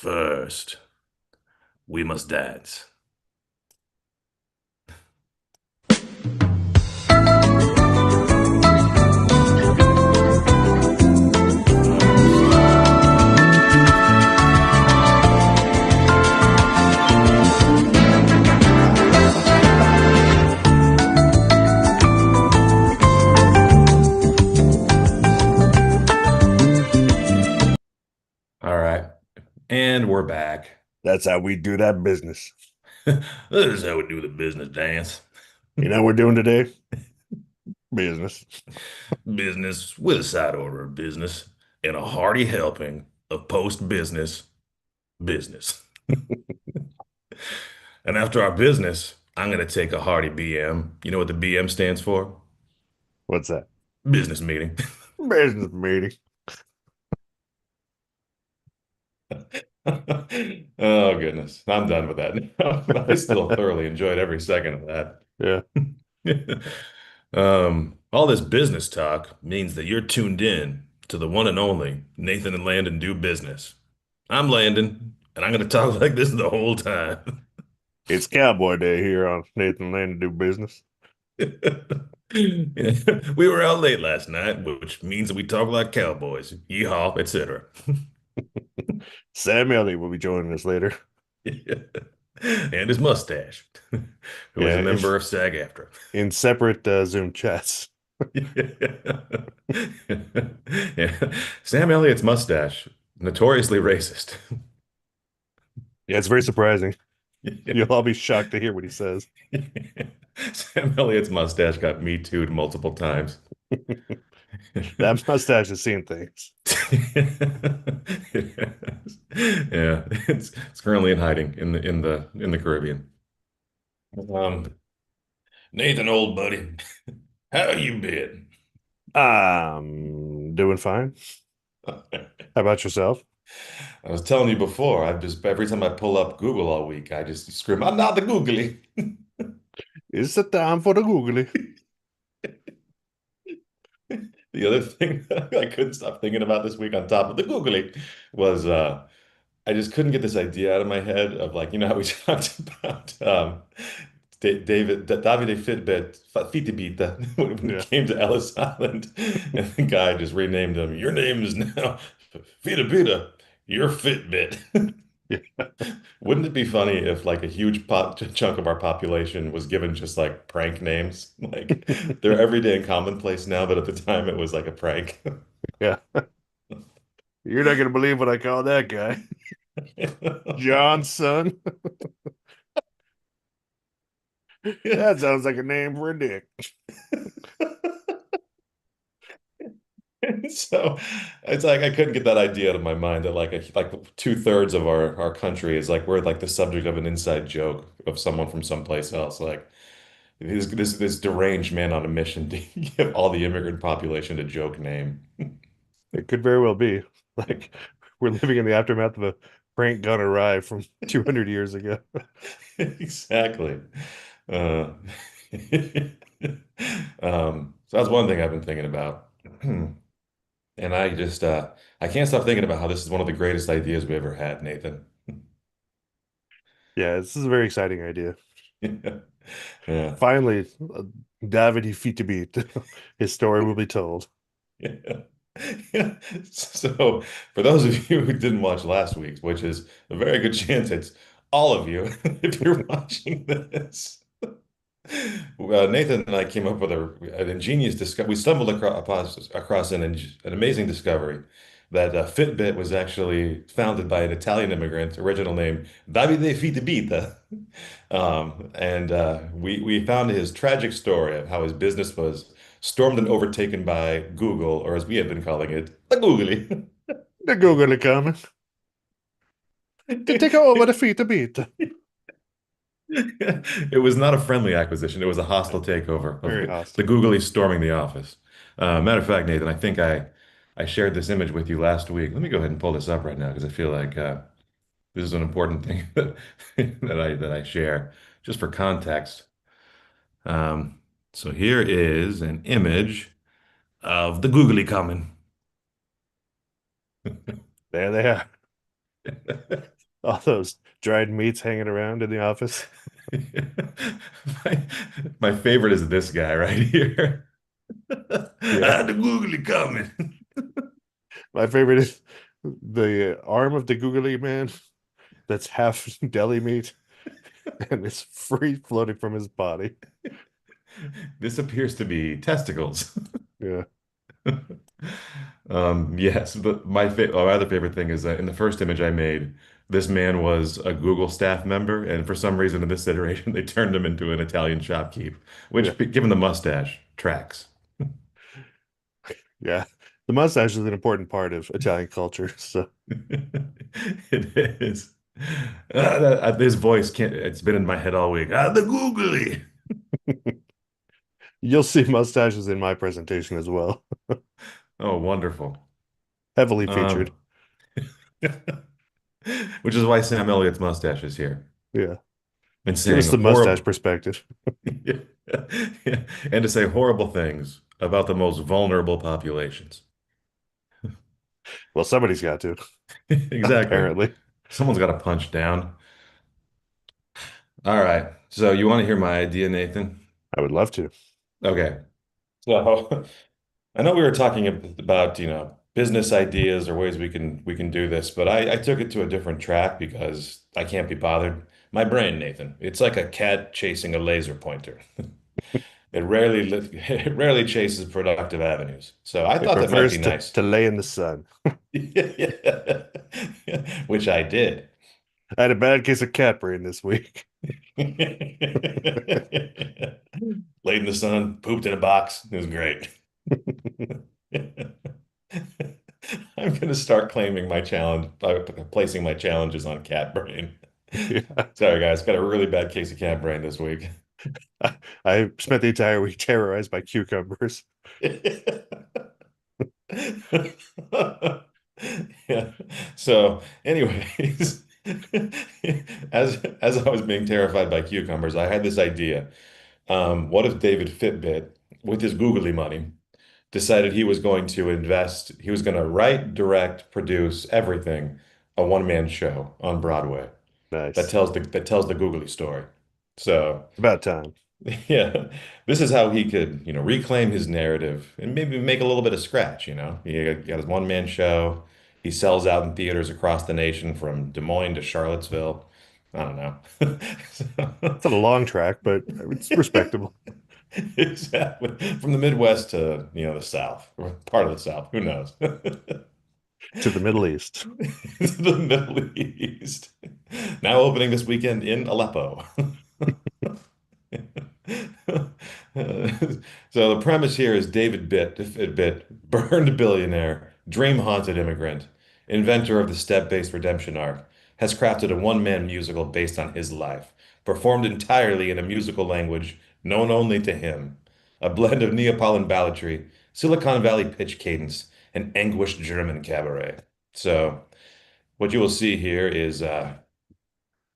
First, we must dance. All right, and we're back. That's how we do that business. This is how we do the business dance. You know what we're doing today? Business. Business with a side order of business and a hearty helping of post-business business. And after our business, I'm going to take a hearty BM. You know what the BM stands for? What's that? Business meeting. Business meeting. Oh, goodness. I'm done with that. I still thoroughly enjoyed every second of that. Yeah. All this business talk means that you're tuned in to the one and only Nathan and Landon do business. I'm Landon, and I'm going to talk like this the whole time. It's Cowboy Day here on Nathan Land to do business. We were out late last night, which means that we talk like cowboys, yeehaw, etc. Sam Elliott will be joining us later. And his mustache, who is a Yeah, member of SAG-AFTRA. in separate Zoom chats. Yeah. Sam Elliott's mustache, notoriously racist. Yeah, it's very surprising. You'll all be shocked to hear what he says. Sam Elliott's mustache got me too'd multiple times. That mustache has seen things. Yeah, it's currently in hiding in the Caribbean. Um, Nathan, old buddy, how you been? Doing fine. How about yourself? I was telling you before, I've just every time I pull up Google all week, I just scream, "I'm not the Googly." It's the time for the googly. The other thing that I couldn't stop thinking about this week on top of the Googly was I just couldn't get this idea out of my head of like, you know how we talked about Davide Fitabita when it Yeah. came to Ellis Island, and the guy just renamed him. Your name is now Fitabita. You're Fitbit. Yeah. Wouldn't it be funny if like a huge chunk of our population was given just like prank names? Like they're everyday and commonplace now, but at the time it was like a prank. Yeah. You're not gonna believe what I call that guy. Johnson. That sounds like a name for a dick. So it's like I couldn't get that idea out of my mind that like 2/3 of our country is like we're like the subject of an inside joke of someone from someplace else. Like this deranged man on a mission to give all the immigrant population a joke name. It could very well be. Like we're living in the aftermath of a prank gone awry from 200 years ago. Exactly. Uh, so that's one thing I've been thinking about. And I can't stop thinking about how this is one of the greatest ideas we ever had, Nathan. Yeah, this is a very exciting idea. Yeah. Finally, Davide Fitabita. His story will be told. Yeah. Yeah. So, for those of you who didn't watch last week's, which is a very good chance it's all of you, if you're watching this, Nathan and I came up with an ingenious discovery. We stumbled across an amazing discovery that Fitbit was actually founded by an Italian immigrant, original name Davide Fitabita. And we found his tragic story of how his business was stormed and overtaken by Google, or as we have been calling it, the Googly. The Google coming to take over the Fitabita. It was not a friendly acquisition. It was a hostile takeover of Very the hostile. Googly storming the office. Matter of fact, Nathan, I think I shared this image with you last week. Let me go ahead and pull this up right now because I feel like this is an important thing that I share just for context. Um, so here is an image of the Googly coming. There they are. All those dried meats hanging around in the office. My, my favorite is this guy right here. Yeah. Ah, the googly coming. My favorite is the arm of the googly man that's half deli meat and is free floating from his body. This appears to be testicles. Yeah. Yes, but my other favorite thing is that in the first image I made, this man was a Google staff member, and for some reason in this iteration they turned him into an Italian shopkeep, Yeah. which, given the mustache, tracks. Yeah. The mustache is an important part of Italian culture. So It is. His voice can't. It's been in my head all week. Ah, the googly. you'll see mustaches in my presentation as well. Oh, wonderful. Heavily featured. Um, which is why Sam Elliott's mustache is here Yeah. and Give saying us the mustache horrible, perspective. and to say horrible things about the most vulnerable populations. Well, somebody's got to, Exactly. apparently. Someone's got to punch down. All right. So you want to hear my idea, Nathan? I would love to. Okay. So I know we were talking about, business ideas or ways we can do this, but I took it to a different track because I can't be bothered. My brain, Nathan, it's like a cat chasing a laser pointer. It rarely chases productive avenues. So I It thought that might be prefers nice. to lay in the sun. Which I did. I had a bad case of cat brain this week. Laid in the sun, pooped in a box. It was great. I'm going to start claiming my challenge by placing my challenges on cat brain. Yeah. Sorry, guys. Got a really bad case of cat brain this week. I spent the entire week terrorized by cucumbers. Yeah. So, anyways, as I was being terrified by cucumbers, I had this idea. What if David Fitbit, with his googly money, decided he was going to invest, he was going to write, direct, produce everything, a one-man show on Broadway Nice. that tells the googly story. So, About time. yeah, this is how he could, reclaim his narrative and maybe make a little bit of scratch, He got his one-man show. He sells out in theaters across the nation from Des Moines to Charlottesville. I don't know. It's not a long track, but it's respectable. Exactly. From the Midwest to, the South, or part of the South, who knows? To the Middle East. To the Middle East. Now opening this weekend in Aleppo. So the premise here is Bit, burned billionaire, dream-haunted immigrant, inventor of the step-based redemption arc, has crafted a one-man musical based on his life, performed entirely in a musical language known only to him, a blend of Neapolitan balladry, Silicon Valley pitch cadence, and anguished German cabaret. So what you will see here is oh,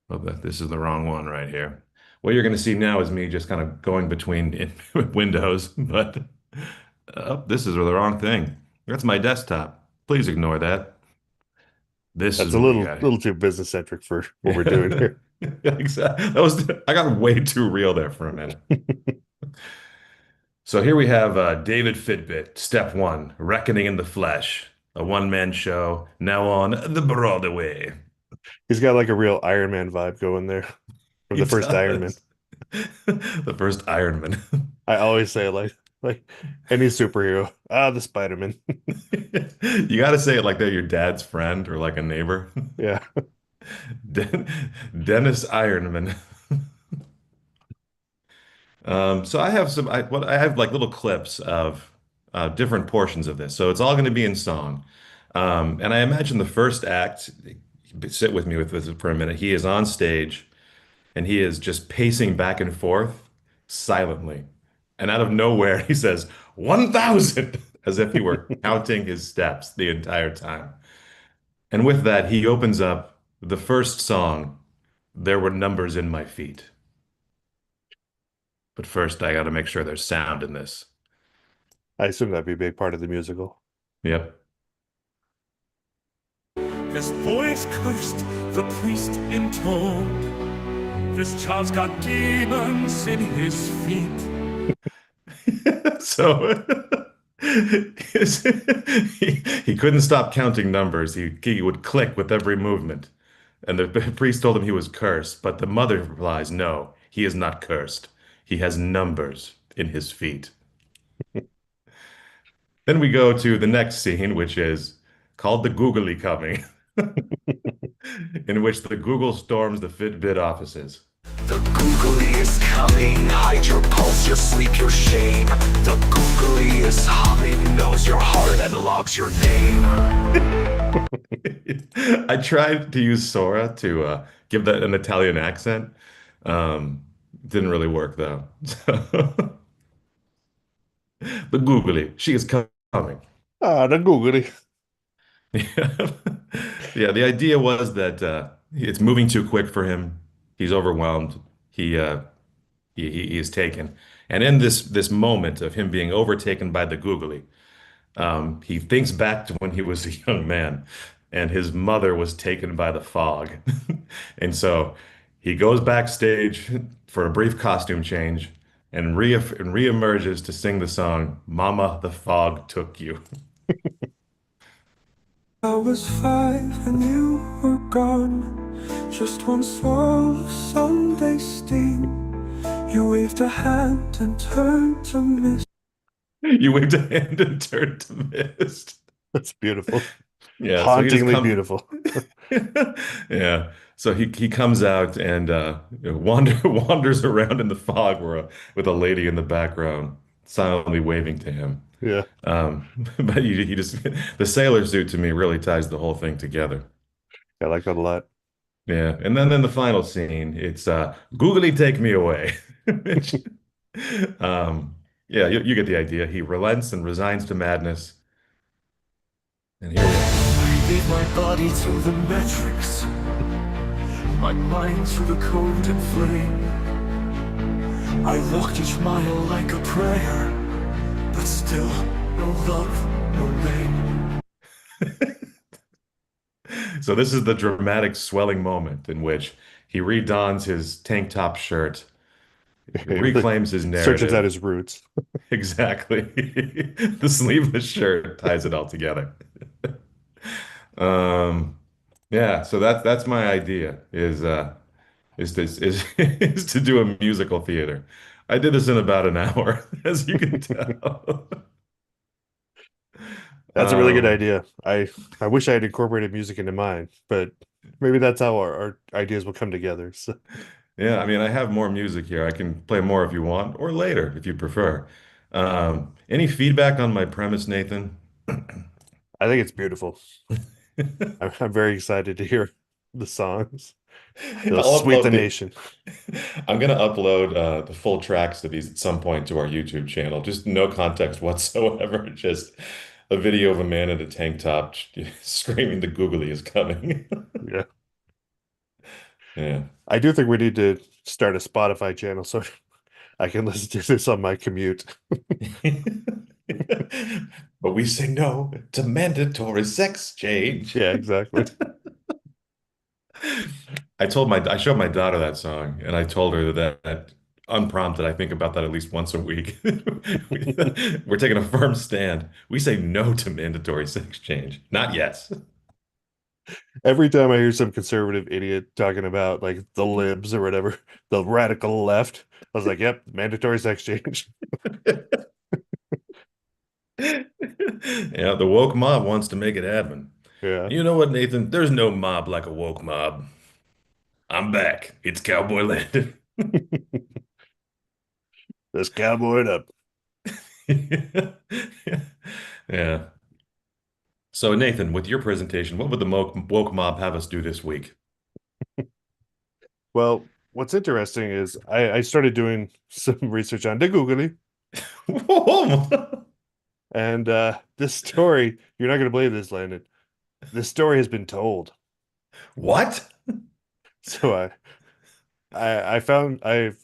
this is the wrong one right here. What you're going to see now is me just kind of going between windows, but this is the wrong thing. That's my desktop. Please ignore that. This That's is a what we got. little too business centric for what we're doing Yeah, here. exactly. I got way too real there for a minute. So here we have David Fitbit, step one, Reckoning in the Flesh, a one-man show now on the Broadway. He's got like a real Iron Man vibe going there from He the first Iron Man. does. The first Iron Man. I always say like any superhero. Ah, the Spider-Man. You got to say it like they're your dad's friend or like a neighbor. Yeah. Den Dennis Ironman. So I have I have like little clips of different portions of this. So it's all going to be in song. And I imagine the first act, sit with me with this for a minute. He is on stage and he is just pacing back and forth silently. And out of nowhere, he says, 1,000, as if he were counting his steps the entire time. And with that, he opens up the first song, There Were Numbers in My Feet. But first, I got to make sure there's sound in this. I assume that'd be a big part of the musical. Yep. This boy's cursed, the priest intoned. This child's got demons in his feet. So he couldn't stop counting numbers. He would click with every movement. And the priest told him he was cursed, but the mother replies, no, he is not cursed. He has numbers in his feet. Then we go to the next scene, which is called the Googly Coming, in which the Google storms the Fitbit offices. The Googley is coming, hide your pulse, your sleep, your shame. The Googley is humming, knows your heart and logs your name. I tried to use Sora to give that an Italian accent. Um, didn't really work though. So, the Googly, she is coming. Ah, the Googley. Yeah. Yeah, the idea was that it's moving too quick for him. He's overwhelmed. He he is taken. And in this moment of him being overtaken by the googly, he thinks back to when he was a young man and his mother was taken by the fog. And so he goes backstage for a brief costume change and reemerges to sing the song Mama, the Fog Took You. I was 5 and you were gone. Just one swirl of Sunday steam. You waved a hand and turned to mist. You waved a hand and turned to mist. That's beautiful. Yeah, so he just Hauntingly come. beautiful. Yeah, so he comes out and wanders around in the fog with a lady in the background silently waving to him. Yeah, Um, but he just the sailor suit to me really ties the whole thing together. I like that a lot. Yeah, and then in the final scene, it's "Googly Take Me Away," which, yeah, you get the idea. He relents and resigns to madness, and here we are. Leave my body to the metrics, my mind to the code and flame. I walked each mile like a prayer, but still, no love, no name. So this is the dramatic swelling moment in which he redons his tank top shirt, He really reclaims his searches out narrative. his roots. Exactly. The sleeveless shirt ties it all together. Um, yeah, so that's my idea is to do a musical theater. I did this in about an hour, as you can tell. That's a really good Um, idea. I wish I had incorporated music into mine, but maybe that's how our ideas will come together. So Yeah, I mean, I have more music here. I can play more if you want, or later if you prefer. Any feedback on my premise, Nathan? I think it's beautiful. I'm very excited to hear the songs. They'll I'll sweep the upload the. nation. I'm gonna upload the full tracks to these at some point to our YouTube channel. Just no context whatsoever. Just a video of a man in a tank top screaming, "The googly is coming." Yeah. Yeah. I do think we need to start a Spotify channel so I can listen to this on my commute. But we say no to mandatory sex change. Yeah, exactly. I showed my daughter that song and I told her that unprompted, I think about that at least once a week. We're taking a firm stand. We say no to mandatory sex change, not yes. Every time I hear some conservative idiot talking about like the libs or whatever, the radical left, I was like, yep, mandatory sex change. Yeah, the woke mob wants to make it happen. Yeah. You know what, Nathan? There's no mob like a woke mob. I'm back. It's Cowboy Landon. This cowboy up. Yeah. So, Nathan, with your presentation, what would the woke mob have us do this week? Well, what's interesting is I started doing some research on the Googly, and this story, you're not going to believe this, Landon. This story has been told. What? So I found I've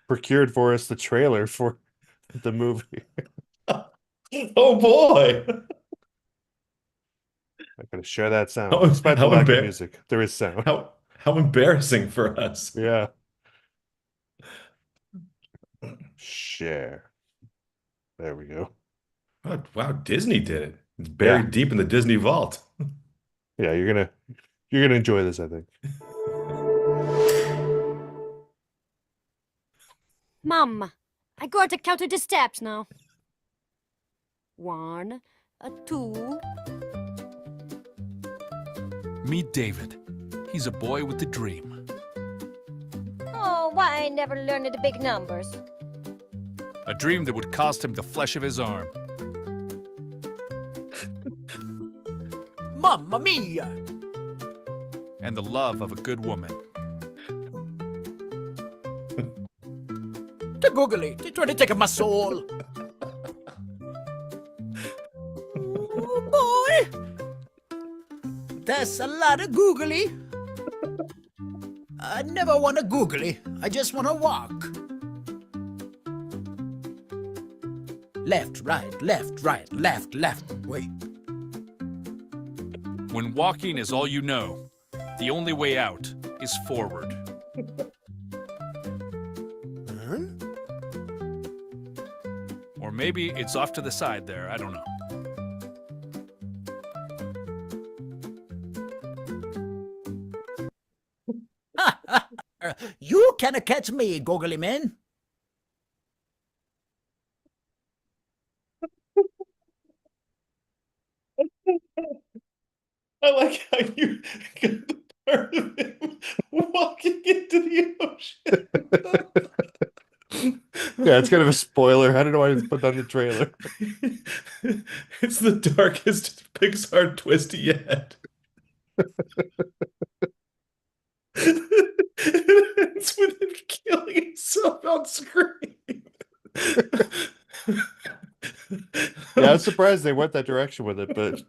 procured for us the trailer for the movie. Oh boy. I'm gonna share that sound. How Despite the how lack of embar music, there is sound. how embarrassing for us. Yeah. Share. There we go. Oh, wow, Disney did it. It's Yeah. buried deep in the Disney vault. Yeah, you're gonna enjoy this, I think. Mom, I got to count the steps now. 1, 2. Meet David. He's a boy with a dream. Oh, why I never learned the big numbers? A dream that would cost him the flesh of his arm. Mamma mia! And the love of a good woman. The Googley, they trying to take my soul. Oh, boy! That's a lot of Googly. I never want to Googly. I just want to walk. Left, right, left, left. Wait. When walking is all you know, the only way out is forward. Huh? Or maybe it's off to the side there, I don't know. You cannot catch me, Googly man. I like how you got the part of him walking into the ocean. Yeah, it's kind of a spoiler. I don't know why I just put that in the trailer. It's the darkest Pixar twist yet. It's with him killing himself on screen. Yeah, I'm surprised they went that direction with it, but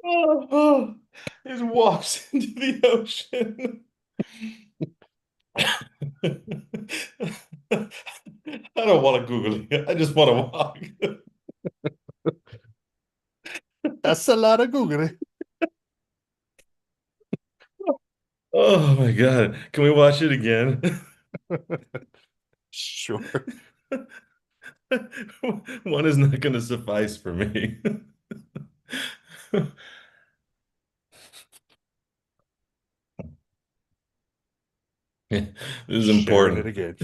Oh, he just walks into the ocean. I don't want to Google it. I just want to walk. that's a lot of Googly. Oh my God. Can we watch it again? Sure. One is not going to suffice for me. This is Sharing important. it again.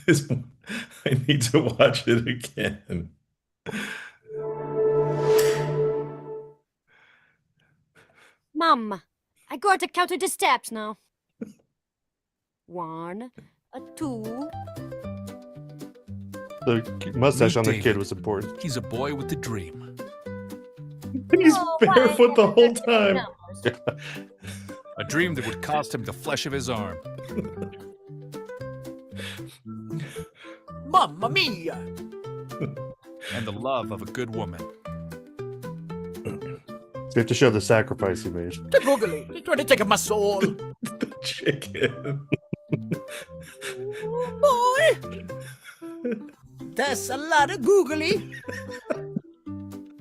This- I need to watch it again. Mom, I got to count the steps now. 1, 2. The mustache Meet on the David. kid was important. He's a boy with a dream. He's Oh, why I barefoot the never whole learned the big time. numbers? A dream that would cost him the flesh of his arm. Mamma mia! And the love of a good woman. So you have to show the sacrifice he made. The Googly, they trying to take my soul. The chicken. Oh, boy! That's a lot of Googly.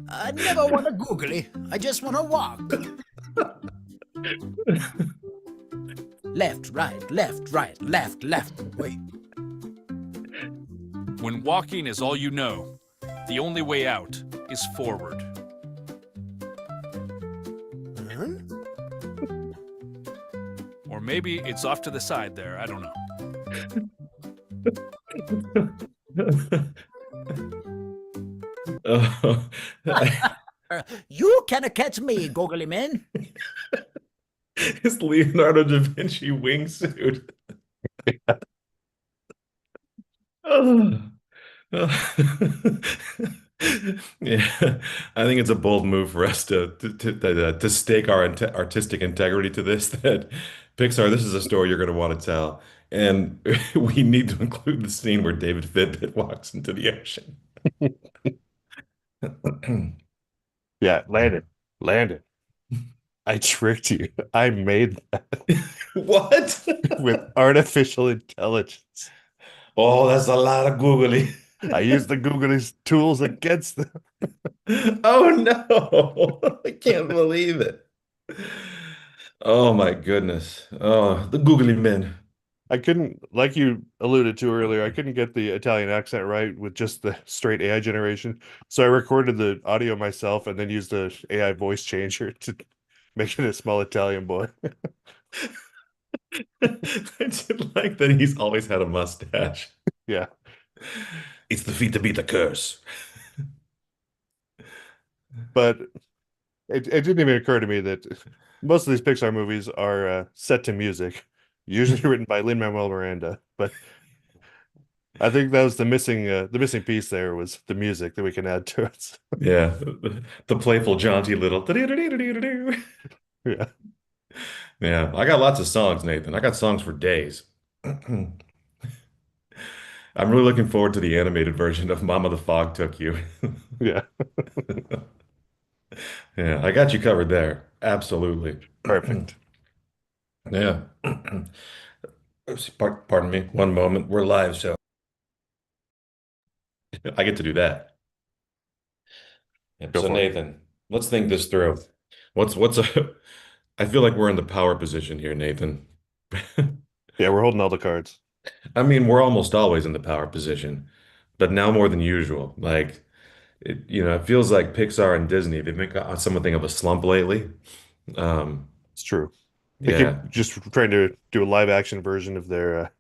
I never want to Googly. I just want to walk. Left, right, left. Wait. When walking is all you know, the only way out is forward. Huh? Or maybe it's off to the side there, I don't know. Oh, You cannot catch me, Googly man. his Leonardo da Vinci wingsuit. Oh. Yeah, I think it's a bold move for us to stake our artistic integrity to this. That Pixar, this is a story you're going to want to tell, and we need to include the scene where David Fitbit walks into the ocean. Yeah, Landon. I tricked you. I made that What? with artificial intelligence. Oh, that's a lot of googly. I use the Googly's tools against them. Oh no. I can't believe it. Oh my goodness. Oh, the googly men. I couldn't, like you alluded to earlier, I couldn't get the Italian accent right with just the straight AI generation. So I recorded the audio myself and then used the AI voice changer to make it a small Italian boy. I did like that he's always had a mustache. Yeah. It's the Fitabita curse. But it didn't even occur to me that most of these Pixar movies are set to music, usually written by Lin-Manuel Miranda. But I think that was the missing piece there was the music that we can add to it. Yeah, the playful, jaunty little. Yeah. Yeah, I got lots of songs, Nathan. I got songs for days. I'm really looking forward to the animated version of Mama the Fog Took You. Yeah. Yeah, I got you covered there. Absolutely. Perfect. Yeah. Oops, pardon me. One moment. We're live, so I get to do that. Yep. Go So for it. Nathan, let's think this through. What's a I feel like we're in the power position here, Nathan. Yeah, we're holding all the cards. I mean, we're almost always in the power position, but now more than usual. Like it feels like Pixar and Disney, they've been on something of a slump lately. Um, It's true. They yeah. keep just trying to do a live action version of their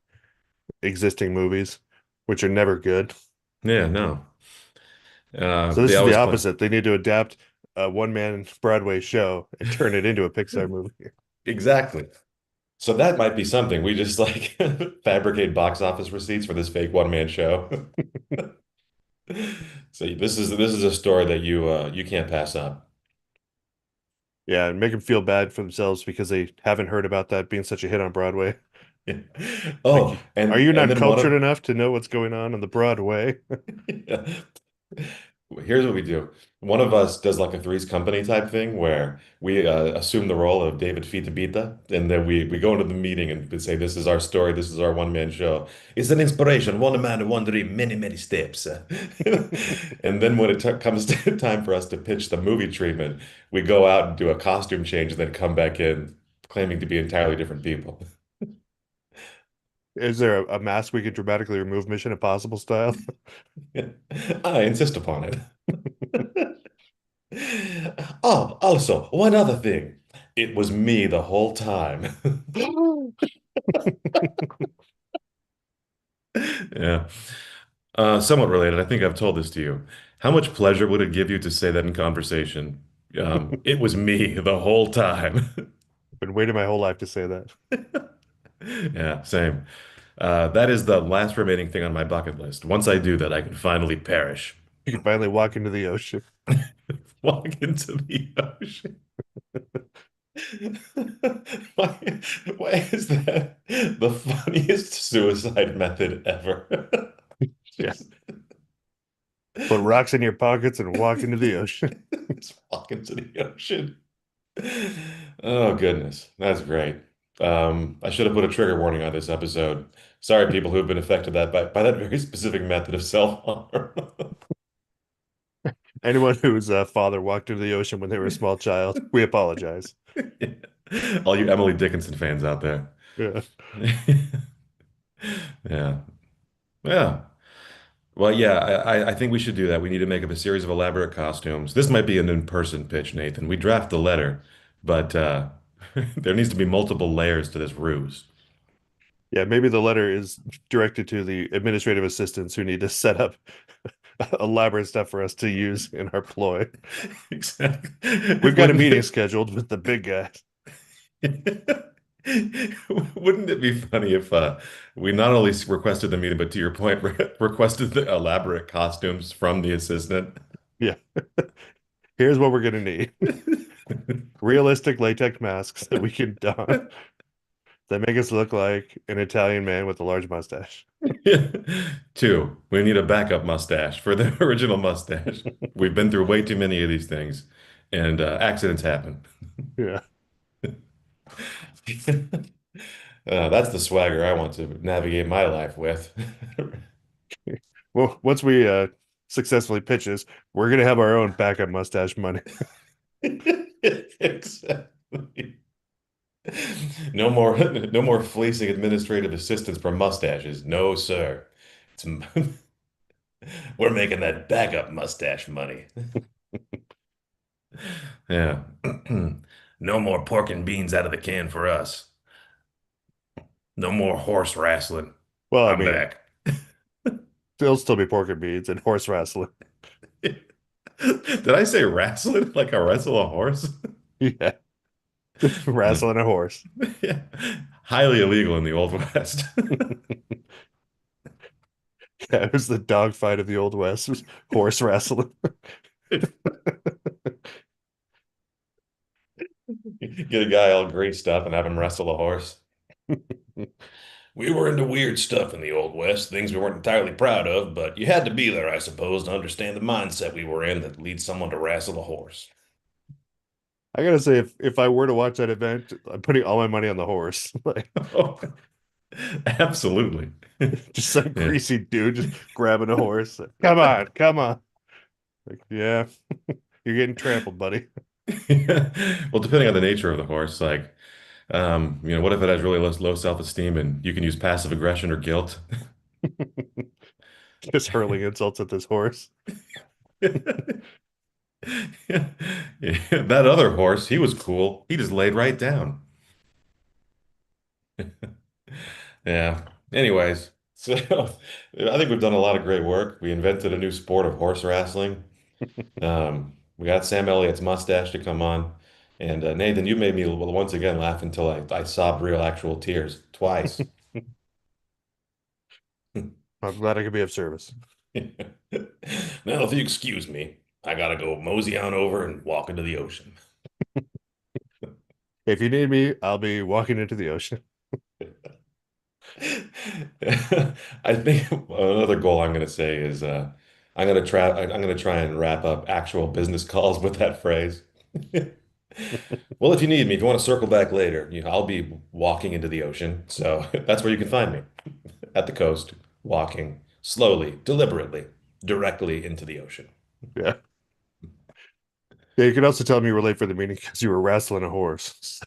existing movies, which are never good. Yeah, no. So They this is the always claim opposite. They need to adapt a one-man Broadway show and turn it into a Pixar movie. exactly. So that might be something. We just like fabricate box office receipts for this fake one man show. So this is a story that you can't pass up. Yeah, and make them feel bad for themselves because they haven't heard about that being such a hit on Broadway. Yeah. Like, Oh, are and you and not then one cultured of enough to know what's going on the Broadway? yeah. Here's what we do. One of us does like a Three's Company type thing where we assume the role of David Fitabita, and then we go into the meeting and say, "This is our story. This is our one man show. It's an inspiration, one man, one dream, many many steps." And then when it comes to time for us to pitch the movie treatment, we go out and do a costume change, and then come back in claiming to be entirely different people. Is there a mask we could dramatically remove Mission Impossible style? I insist upon it. Oh, also, one other thing. It was me the whole time. Yeah. Somewhat related. I think I've told this to you. How much pleasure would it give you to say that in conversation? It was me the whole time. Been waiting my whole life to say that. Yeah, same. That is the last remaining thing on my bucket list. Once I do that, I can finally perish. You can finally walk into the ocean. Walk into the ocean. Why, why is that the funniest suicide method ever? Yeah. Just, Put rocks in your pockets and walk into the ocean. just walk into the ocean. Oh goodness, that's great. I should have put a trigger warning on this episode. Sorry, people who have been affected by that very specific method of self-harm. Anyone whose father walked into the ocean when they were a small child, we apologize. All you Emily Dickinson fans out there. Yeah. Yeah. Yeah. Well, yeah, I think we should do that. We need to make up a series of elaborate costumes. This might be an in-person pitch, Nathan. We draft the letter, but there needs to be multiple layers to this ruse. Yeah, maybe the letter is directed to the administrative assistants who need to set up elaborate stuff for us to use in our ploy. Exactly. We've got a meeting scheduled with the big guy. Wouldn't it be funny if we not only requested the meeting, but to your point, requested the elaborate costumes from the assistant? Yeah. Here's what we're gonna need. Realistic latex masks that we can don that make us look like an Italian man with a large mustache. Two, we need a backup mustache for the original mustache. We've been through way too many of these things, and accidents happen. Yeah. That's the swagger I want to navigate my life with. Well, once we successfully pitch this, we're gonna have our own backup mustache money. Exactly. No more fleecing administrative assistants for mustaches. No, sir. It's, we're making that backup mustache money. Yeah. No more pork and beans out of the can for us. No more horse wrestling. Well, I I'm mean, back. there'll still be pork and beans and horse wrestling. Did I say wrestling? Like I wrestle a horse? Yeah, wrestling a horse. Yeah. Highly illegal in the Old West. Yeah, it was the dog fight of the Old West. It was horse wrestling. Get a guy all greased up and have him wrestle a horse. We were into weird stuff in the Old West, things we weren't entirely proud of, but you had to be there, I suppose, to understand the mindset we were in that leads someone to wrestle a horse. I gotta say, if I were to watch that event, I'm putting all my money on the horse. Like Oh, absolutely. just some Yeah. greasy dude just grabbing a horse. Come on, come on. Like, yeah, you're getting trampled, buddy. Well, depending on the nature of the horse, like, what if it has really low self-esteem and you can use passive aggression or guilt? Just hurling insults at this horse. Yeah. That other horse, he was cool. He just laid right down. Yeah. Anyways, so I think we've done a lot of great work. We invented a new sport of horse wrestling. We got Sam Elliott's mustache to come on. And Nathan, you made me once again laugh until I sobbed real actual tears twice. I'm glad I could be of service. Now, if you excuse me, I gotta go mosey on over and walk into the ocean. If you need me, I'll be walking into the ocean. I think another goal I'm gonna say is I'm gonna try and wrap up actual business calls with that phrase. Well, if you need me, if you want to circle back later, I'll be walking into the ocean. So that's where you can find me at the coast, walking slowly, deliberately, directly into the ocean. Yeah. Yeah, you can also tell me you were late for the meeting because you were wrestling a horse.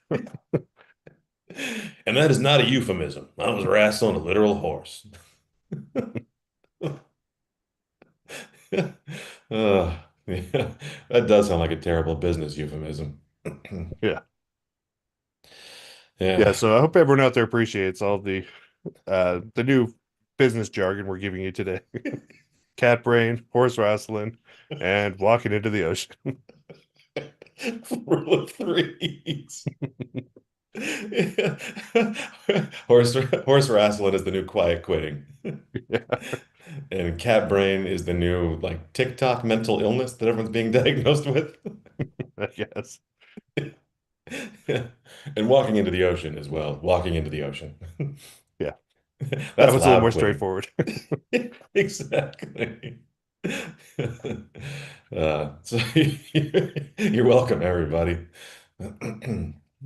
And that is not a euphemism. I was wrestling a literal horse. Yeah, that does sound like a terrible business euphemism. Yeah. Yeah, Yeah. so I hope everyone out there appreciates all the new business jargon we're giving you today. Cat brain, horse wrestling, and walking into the ocean. Rule of threes. Horse wrestling is the new quiet quitting. Yeah, And cat brain is the new like TikTok mental illness that everyone's being diagnosed with. I guess. And walking into the ocean as well. Walking into the ocean. Yeah. That That's was a little loud more quitting. straightforward. Exactly. So you're welcome, everybody.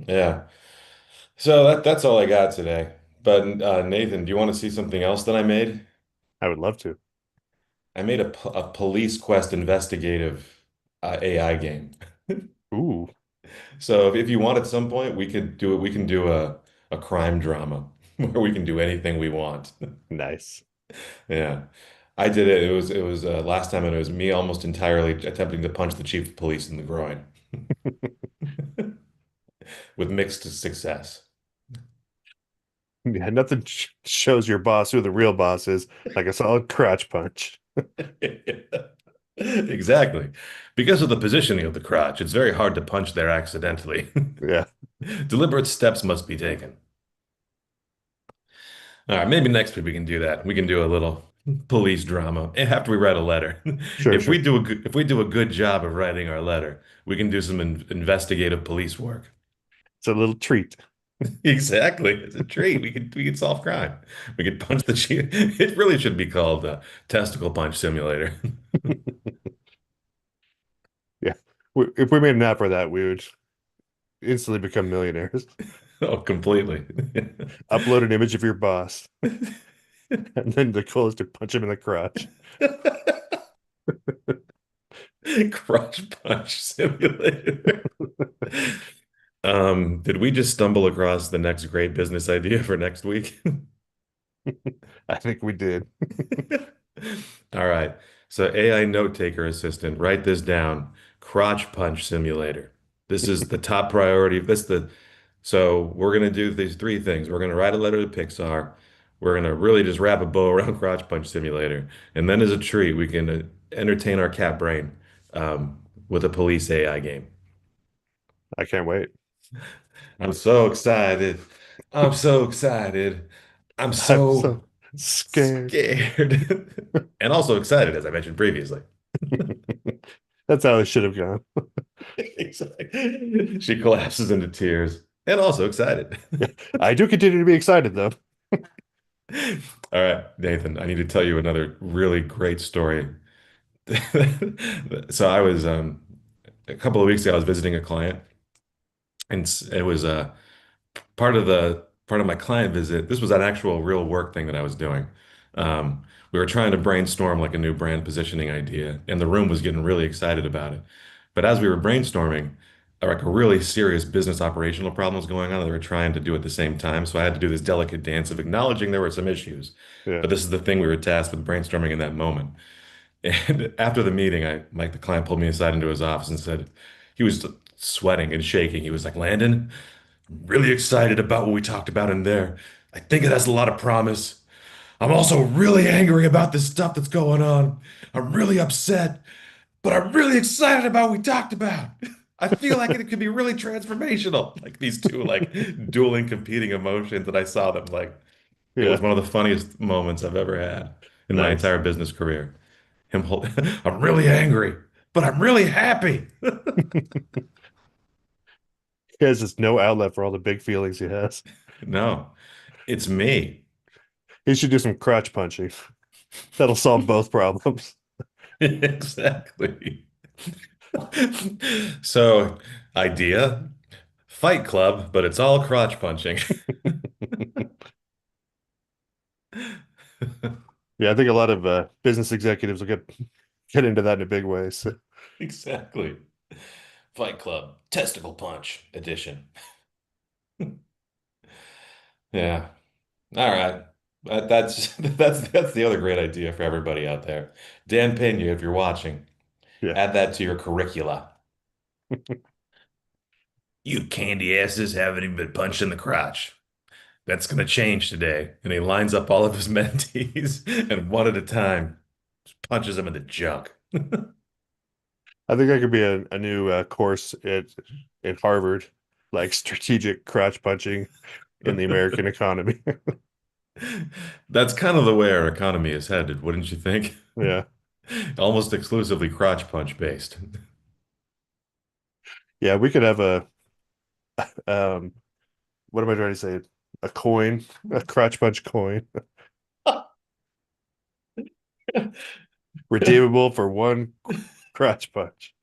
Yeah. So that's all I got today. But Nathan, do you want to see something else that I made? I would love to. I made a police quest investigative AI game. Ooh, So if you want at some point, we could do it. We can do a crime drama where we can do anything we want. nice. Yeah. I did it. It was last time and it was me almost entirely attempting to punch the chief of police in the groin with mixed success. Yeah, nothing shows your boss who the real boss is like a solid crotch punch. Exactly. Because of the positioning of the crotch, it's very hard to punch there accidentally. Yeah, Deliberate steps must be taken. All right, maybe next week we can do that. We can do a little police drama after we write a letter. sure, sure. If we do a good job of writing our letter, we can do some investigative police work. It's a little treat. Exactly. It's a treat. We could solve crime. We could punch the chief. It really should be called Testicle Punch Simulator. Yeah. If we made an app for that, we would instantly become millionaires. Oh, completely. Upload an image of your boss. And then the goal is to punch him in the crotch. Crotch punch simulator. Did we just stumble across the next great business idea for next week? I think we did. All right. So AI note taker assistant, write this down. Crotch punch simulator. This is the top priority. So we're gonna do these three things. We're gonna write a letter to Pixar. We're gonna really just wrap a bow around Crotch Punch Simulator, and then as a treat, we can entertain our cat brain with a police AI game. I can't wait. I'm so excited. I'm so excited. I'm I'm so so scared. scared. And also excited, as I mentioned previously. That's how it should have gone. Exactly. She collapses into tears and also excited. I do continue to be excited though. All right, Nathan, I need to tell you another really great story. So I was a couple of weeks ago, I was visiting a client, and it was part of my client visit. This was an actual real work thing that I was doing. We were trying to brainstorm like a new brand positioning idea, and the room was getting really excited about it. But as we were brainstorming, like a really serious business operational problem was going on that we were trying to do at the same time. So I had to do this delicate dance of acknowledging there were some issues. Yeah. But this is the thing we were tasked with brainstorming in that moment. And after the meeting, Mike, the client pulled me aside into his office and said, he was sweating and shaking. He was like, Landon, really excited about what we talked about in there. I think it has a lot of promise. I'm also really angry about this stuff that's going on. I'm really upset, but I'm really excited about what we talked about. I feel like it could be really transformational. Like these two like dueling competing emotions, and I saw them like it was Yeah. one of the funniest moments I've ever had in my Nice. entire business career. I'm really angry, but I'm really happy. He has just no outlet for all the big feelings he has. No, it's me. He should do some crotch punching. That'll solve both problems. Exactly. So, idea, Fight Club, but it's all crotch punching. Yeah, I think a lot of business executives will get into that in a big way. So, Exactly. Fight Club, Testicle Punch edition. Yeah. All right. That's the other great idea for everybody out there. Dan Pena, if you're watching, yeah. add that to your curricula. You candy asses haven't even been punched in the crotch. That's going to change today. And he lines up all of his mentees and one at a time just punches them in the junk. I think that could be a new course at Harvard, like strategic crotch punching in the American economy. That's kind of the way our economy is headed, wouldn't you think? Yeah. Almost exclusively crotch punch based. Yeah, we could have a um what am I trying to say? A coin, a crotch punch coin, redeemable for one crotch punch,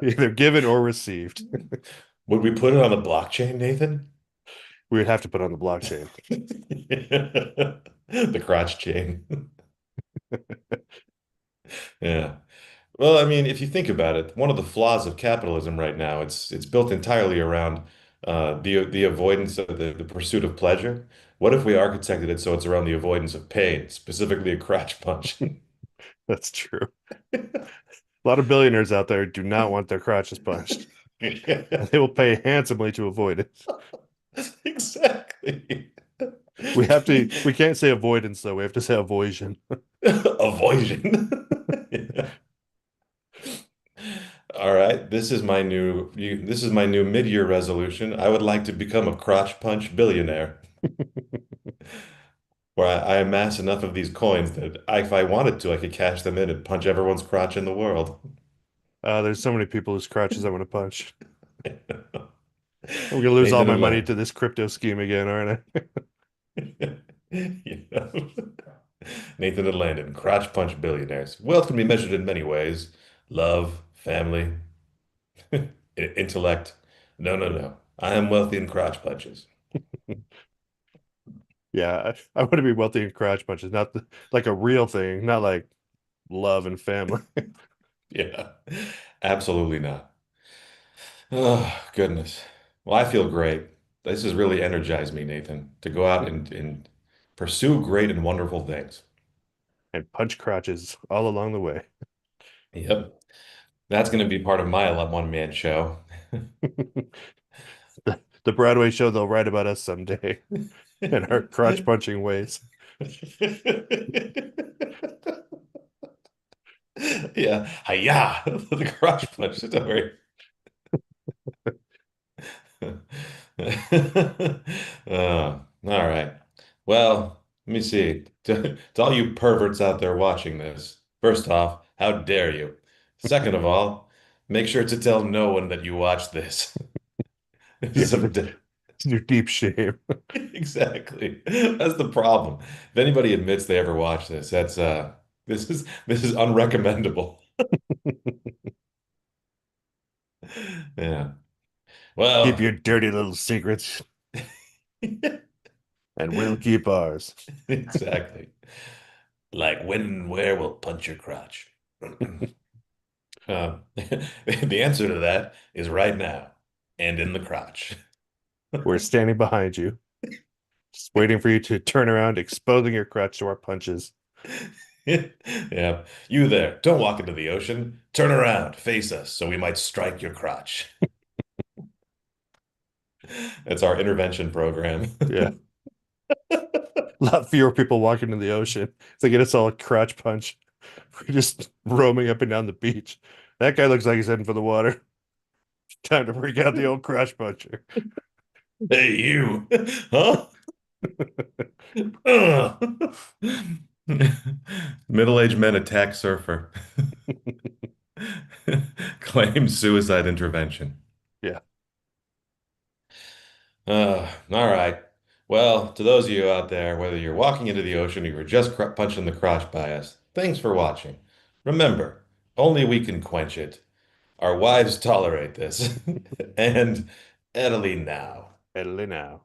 either given or received. Would we put it on the blockchain, Nathan? We would have to put on the blockchain. The crotch chain. Yeah. Well, I mean, if you think about it, one of the flaws of capitalism right now, it's built entirely around the avoidance of the pursuit of pleasure. What if we architected it so it's around the avoidance of pain, specifically a crotch punch? That's true. A lot of billionaires out there do not want their crotches punched. They will pay handsomely to avoid it. Exactly. We can't say avoidance though. We have to say avoision. Avoidance. Yeah. All right, this is my new mid-year resolution. I would like to become a crotch punch billionaire, where I amass enough of these coins that if I wanted to, I could cash them in and punch everyone's crotch in the world. There's so many people whose crotches I want to punch. I'm gonna lose all Nathan my and money Len. to this crypto scheme again, aren't I? Yeah. Nathan and Landon, crotch punch billionaires. Wealth can be measured in many ways. Love, family, intellect. No, no, no. I am wealthy in crotch punches. Yeah, I want to be wealthy in crotch punches, not like a real thing, not like love and family. Yeah, absolutely not. Oh, goodness. Well, I feel great. This has really energized me, Nathan, to go out and pursue great and wonderful things. And punch crotches all along the way. Yep. That's going to be part of my one-man show. The Broadway show they'll write about us someday in our crotch punching ways. Yeah. Hiya! The crotch punch. Don't worry. All right. Well, let me see. To all you perverts out there watching this, first off, how dare you? Second of all, make sure to tell no one that you watch this. This Yeah, is some it's your deep shame. exactly. That's the problem. If anybody admits they ever watch this, this is unrecommendable. Yeah. Keep Well, your dirty little secrets, and we'll keep ours. exactly. Like when and where will punch your crotch? The answer to that is right now and in the crotch. We're standing behind you, just waiting for you to turn around, exposing your crotch to our punches. Yeah. You there, don't walk into the ocean. Turn around, face us, so we might strike your crotch. That's our intervention program. Yeah, a lot fewer people walking in the ocean. They get us all a crotch punch. We're just roaming up and down the beach. That guy looks like he's heading for the water. Time to break out the old crotch puncher. Hey, you. Huh? Ugh. Middle-aged men attack surfer. Claims suicide intervention. Yeah, All right. Well, to those of you out there, whether you're walking into the ocean or you're just punching the crotch by us, thanks for watching. Remember, only we can quench it. Our wives tolerate this. And Italy now. Italy now.